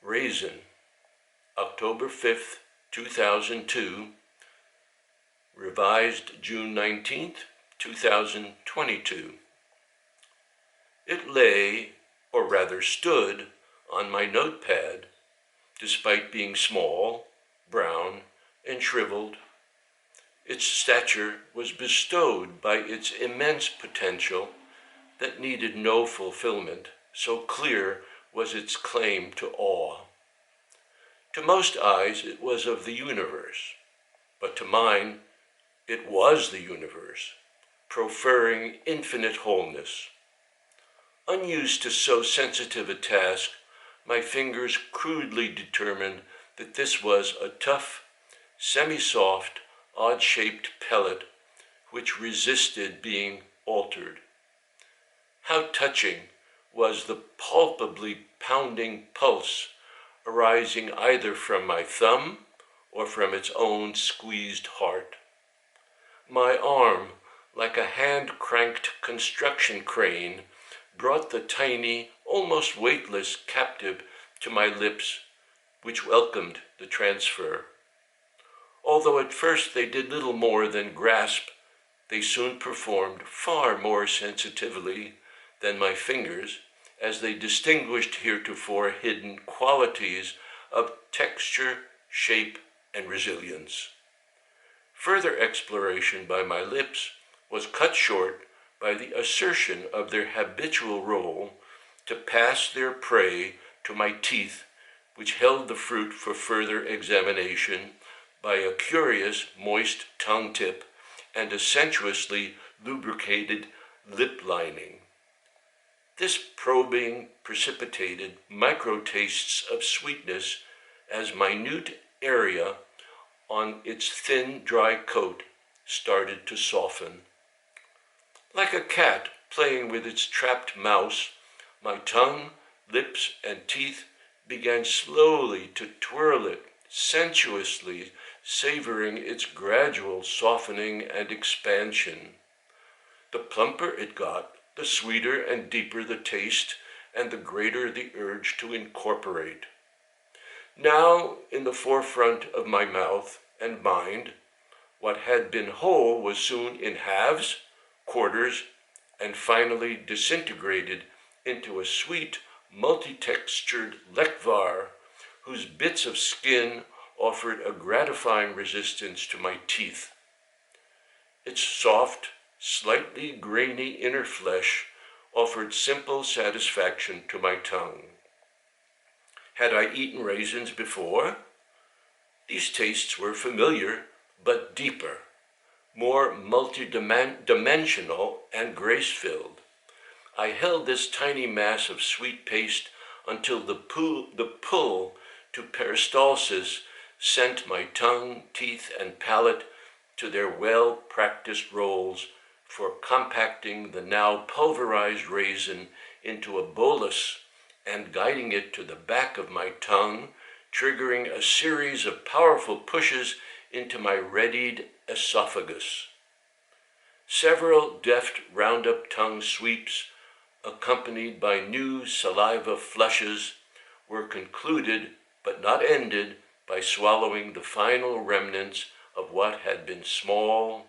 Raisin, October 5th, 2002, revised June 19th, 2022. It lay, or rather stood, on my notepad, despite being small, brown, and shriveled. Its stature was bestowed by its immense potential that needed no fulfillment, so clear was its claim to awe. To most eyes it was of the universe, but to mine it was the universe, proferring infinite wholeness. Unused to so sensitive a task, my fingers crudely determined that this was a tough, semi-soft, odd-shaped pellet which resisted being altered. How touching was the palpably pounding pulse arising either from my thumb or from its own squeezed heart. My arm, like a hand-cranked construction crane, brought the tiny, almost weightless captive to my lips, which welcomed the transfer. Although at first they did little more than grasp, they soon performed far more sensitively than my fingers, as they distinguished heretofore hidden qualities of texture, shape, and resilience. Further exploration by my lips was cut short by the assertion of their habitual role to pass their prey to my teeth, which held the fruit for further examination by a curious moist tongue tip and a sensuously lubricated lip lining. This probing precipitated micro-tastes of sweetness as minute area on its thin, dry coat started to soften. Like a cat playing with its trapped mouse, my tongue, lips, and teeth began slowly to twirl it, sensuously savoring its gradual softening and expansion. The plumper it got, the sweeter and deeper the taste, and the greater the urge to incorporate. Now, in the forefront of my mouth and mind, what had been whole was soon in halves, quarters, and finally disintegrated into a sweet, multi-textured lekvar whose bits of skin offered a gratifying resistance to my teeth. Its soft, slightly grainy inner flesh offered simple satisfaction to my tongue. Had I eaten raisins before? These tastes were familiar, but deeper, more multi-dimensional and grace-filled. I held this tiny mass of sweet paste until the pull to peristalsis sent my tongue, teeth, and palate to their well-practiced roles for compacting the now pulverized raisin into a bolus and guiding it to the back of my tongue, triggering a series of powerful pushes into my readied esophagus. Several deft round-up tongue sweeps, accompanied by new saliva flushes, were concluded but not ended by swallowing the final remnants of what had been small,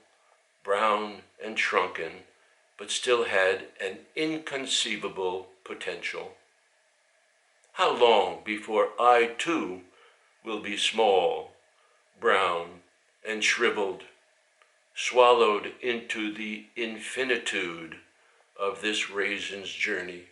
brown, and shrunken, but still had an inconceivable potential. How long before I, too, will be small, brown, and shriveled, swallowed into the infinitude of this raisin's journey?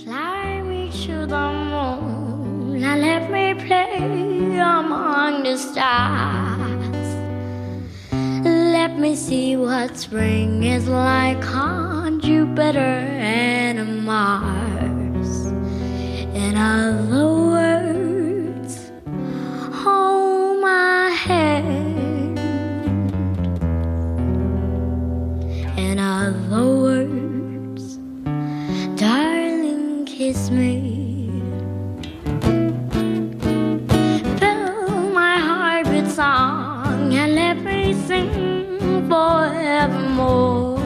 Fly me to the moon and let me play among the stars. Let me see what spring is like on Jupiter and Mars. In other words, hold my hand. In other words, darling, kiss me. Fill my heart with song and let me sing forevermore.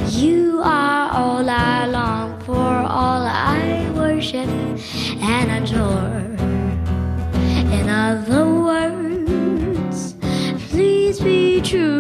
You are all I worship and adore. In other words, please be true.